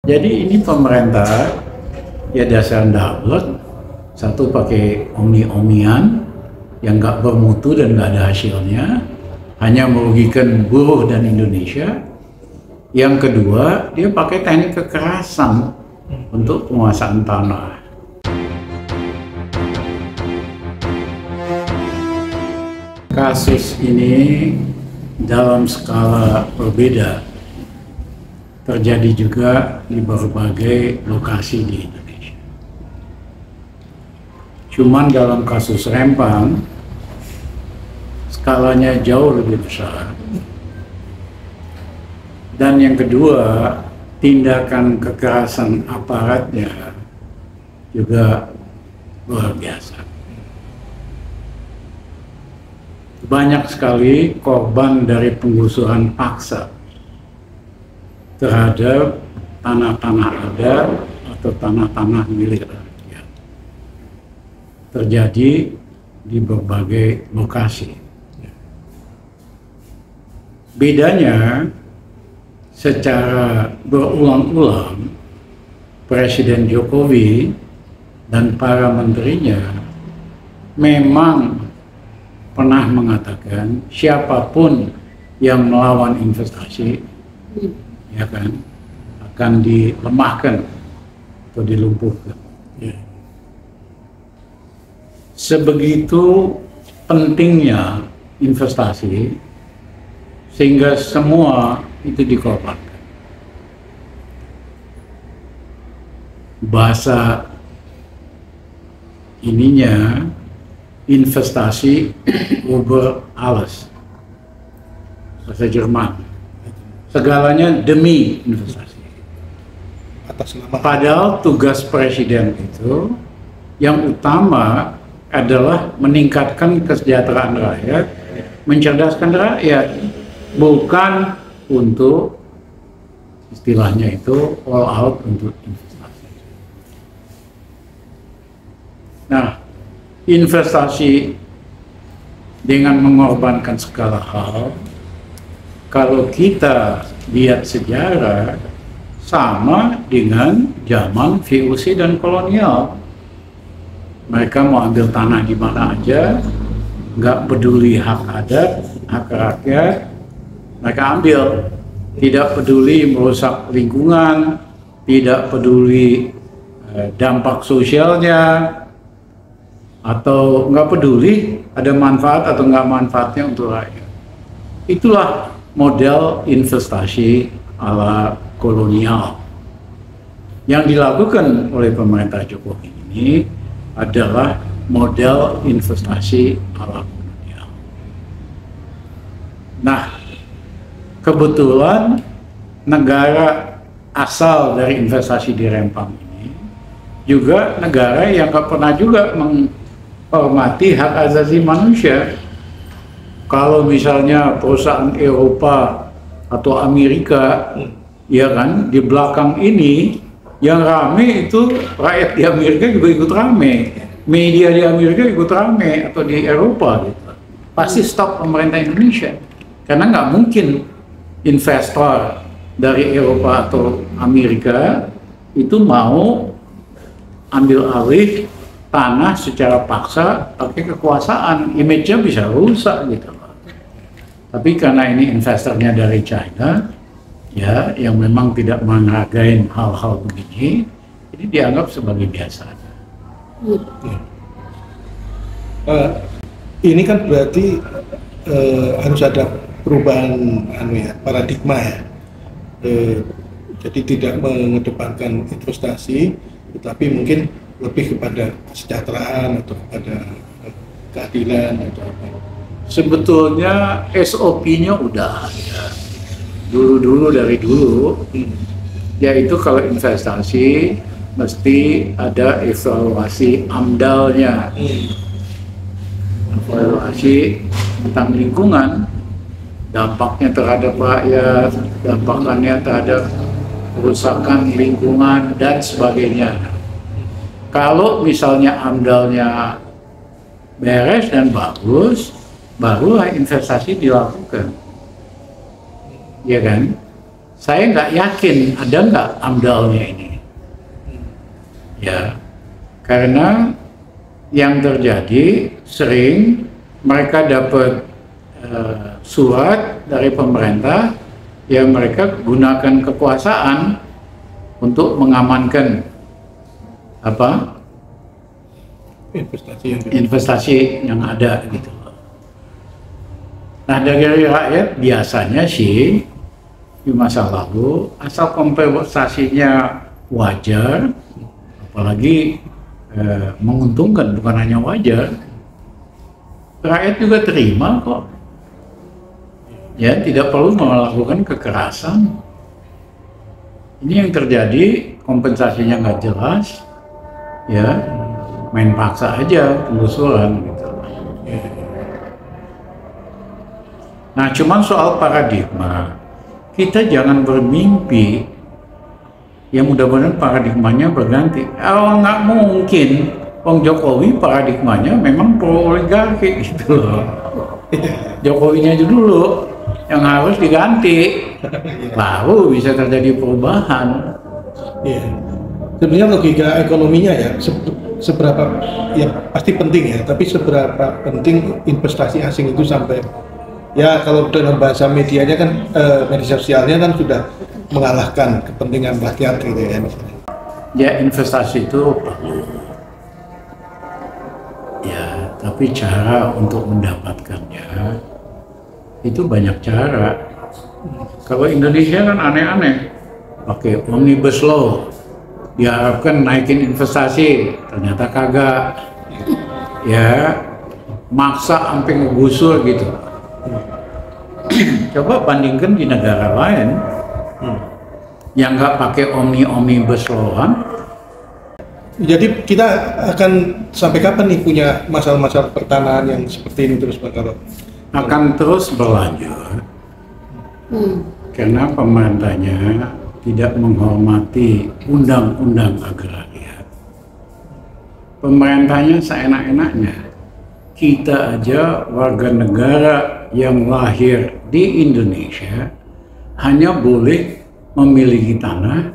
Jadi ini pemerintah ya dasar dablek, satu pakai omni-omnian yang nggak bermutu dan nggak ada hasilnya, hanya merugikan buruh dan Indonesia. Yang kedua, dia pakai teknik kekerasan untuk penguasaan tanah. Kasus ini dalam skala berbeda terjadi juga di berbagai lokasi di Indonesia. Cuman dalam kasus Rempang, skalanya jauh lebih besar. Dan yang kedua, tindakan kekerasan aparatnya juga luar biasa. Banyak sekali korban dari penggusuran paksa terhadap tanah-tanah adat atau tanah-tanah milik rakyat. Terjadi di berbagai lokasi. Bedanya, secara berulang-ulang Presiden Jokowi dan para menterinya memang pernah mengatakan siapapun yang melawan investasi ya kan akan dilemahkan atau dilumpuhkan. Sebegitu pentingnya investasi sehingga semua itu dikorbankan. Bahasa ininya investasi über alles, bahasa Jerman. Segalanya demi investasi. Atas nama. Padahal tugas presiden itu yang utama adalah meningkatkan kesejahteraan rakyat, mencerdaskan rakyat, bukan untuk istilahnya itu all out untuk investasi. Nah, investasi dengan mengorbankan segala hal, kalau kita lihat sejarah, sama dengan zaman VOC dan kolonial. Mereka mau ambil tanah di mana aja, nggak peduli hak adat, hak rakyat, mereka ambil. Tidak peduli merusak lingkungan, tidak peduli dampak sosialnya, atau nggak peduli ada manfaat atau nggak manfaatnya untuk rakyat. Itulah model investasi ala kolonial. Yang dilakukan oleh pemerintah Jokowi ini adalah model investasi ala kolonial. Nah, kebetulan negara asal dari investasi di Rempang ini juga negara yang nggak pernah juga menghormati hak asasi manusia. Kalau misalnya perusahaan Eropa atau Amerika, ya kan, di belakang ini yang rame itu rakyat di Amerika juga ikut rame, media di Amerika ikut rame atau di Eropa gitu. Pasti stop pemerintah Indonesia, karena nggak mungkin investor dari Eropa atau Amerika itu mau ambil alih tanah secara paksa pakai kekuasaan, image-nya bisa rusak gitu. Tapi karena ini investornya dari China, ya, yang memang tidak menghargai hal-hal begini, ini dianggap sebagai biasa. Ini kan berarti harus ada perubahan paradigma ya. Jadi tidak mengedepankan investasi, tetapi mungkin lebih kepada kesejahteraan atau kepada keadilan atau apa. Sebetulnya SOP-nya udah ada dulu dari dulu, yaitu kalau investasi mesti ada evaluasi AMDAL-nya, evaluasi tentang lingkungan, dampaknya terhadap rakyat, dampaknya terhadap kerusakan lingkungan dan sebagainya. Kalau misalnya AMDAL-nya beres dan bagus, barulah investasi dilakukan, ya kan? saya nggak yakin ada nggak AMDAL-nya ini. Ya, karena yang terjadi sering mereka dapat surat dari pemerintah, ya mereka gunakan kekuasaan untuk mengamankan apa investasi yang ada gitu. Nah, dari rakyat biasanya sih di masa lalu asal kompensasinya wajar, apalagi menguntungkan, bukan hanya wajar, rakyat juga terima kok. Ya, tidak perlu melakukan kekerasan. Ini yang terjadi, kompensasinya nggak jelas, ya main paksa aja, penggusuran gitu. Nah, cuman soal paradigma, kita jangan bermimpi, ya mudah-mudahan paradigmanya berganti. Oh, nggak mungkin, Bang Jokowi paradigmanya memang pro oligarki gitu loh. Jokowinya aja dulu yang harus diganti, baru bisa terjadi perubahan. Iya. Sebenarnya logika ekonominya ya, seberapa ya pasti penting ya, tapi seberapa penting investasi asing itu sampai ya kalau dalam bahasa medianya kan media sosialnya kan sudah mengalahkan kepentingan rakyat gitu ya misalnya. Ya, investasi itu perlu. Ya, tapi cara untuk mendapatkannya itu banyak cara. Kalau Indonesia kan aneh-aneh, pakai omnibus law, diharapkan naikin investasi, ternyata kagak. Ya, maksa sampai ngegusur gitu. Coba bandingkan di negara lain yang nggak pakai omnibus law-an. Jadi kita akan sampai kapan nih punya masalah-masalah pertanahan yang seperti ini terus Pak kalau akan terus berlanjut karena pemerintahnya tidak menghormati undang-undang agraria. Pemerintahnya seenak-enaknya. Kita aja warga negara yang lahir di Indonesia hanya boleh memiliki tanah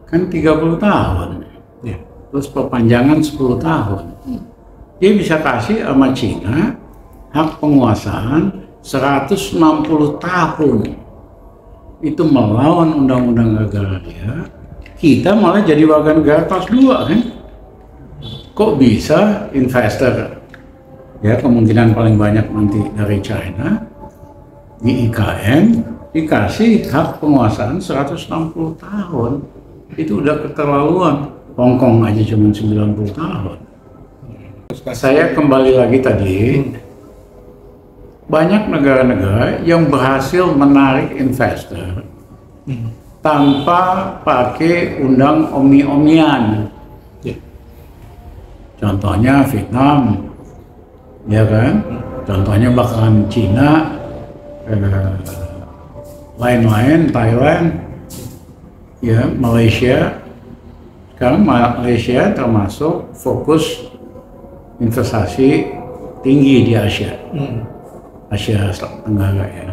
kan 30 tahun. Ya. Terus perpanjangan 10 tahun. Dia bisa kasih sama Cina hak penguasaan 160 tahun. Itu melawan undang-undang agraria. Kita malah jadi warga negara kelas 2 kan? Kok bisa investor, ya kemungkinan paling banyak nanti dari China, di IKN dikasih hak penguasaan 160 tahun. Itu udah keterlaluan. Hong Kong aja cuma 90 tahun. Saya kembali lagi tadi, banyak negara-negara yang berhasil menarik investor tanpa pakai undang omni-omnian. Contohnya Vietnam, ya kan? Contohnya bahkan Cina, lain-lain, Thailand, ya Malaysia. Sekarang Malaysia termasuk fokus investasi tinggi di Asia. Asia Tenggara ya.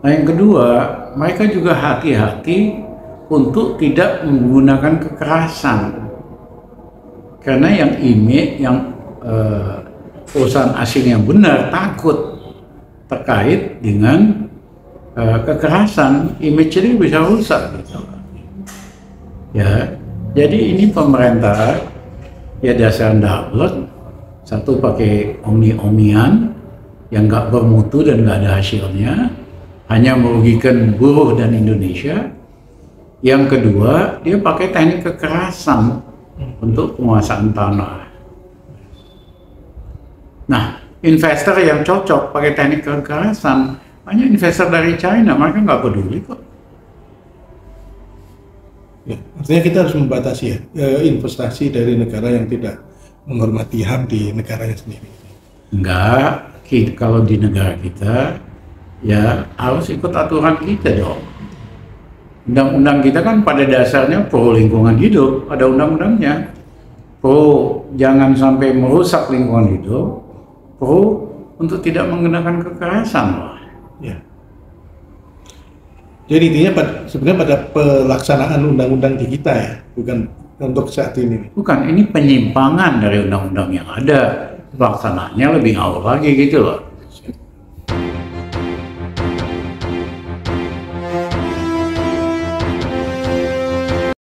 Nah, yang kedua, mereka juga hati-hati untuk tidak menggunakan kekerasan. Karena yang perusahaan asing yang benar takut terkait dengan kekerasan, image-nya bisa rusak gitu. Ya, jadi ini pemerintah ya dasar dablek, satu pakai omni-omnian yang nggak bermutu dan nggak ada hasilnya, hanya merugikan buruh dan Indonesia. Yang kedua, dia pakai teknik kekerasan untuk penguasaan tanah. Nah, investor yang cocok pakai teknik kekerasan, hanya investor dari China, mereka nggak peduli kok. Ya, artinya kita harus membatasi ya, investasi dari negara yang tidak menghormati HAM di negaranya sendiri. Enggak, kalau di negara kita ya harus ikut aturan kita dong. Undang-undang kita kan pada dasarnya pro lingkungan hidup, ada undang-undangnya. Pro jangan sampai merusak lingkungan hidup, pro untuk tidak menggunakan kekerasan loh. Ya. Jadi intinya sebenarnya pada pelaksanaan undang-undang di kita ya, bukan untuk saat ini. Bukan, ini penyimpangan dari undang-undang yang ada. Pelaksanaannya lebih ngawur lagi gitu loh.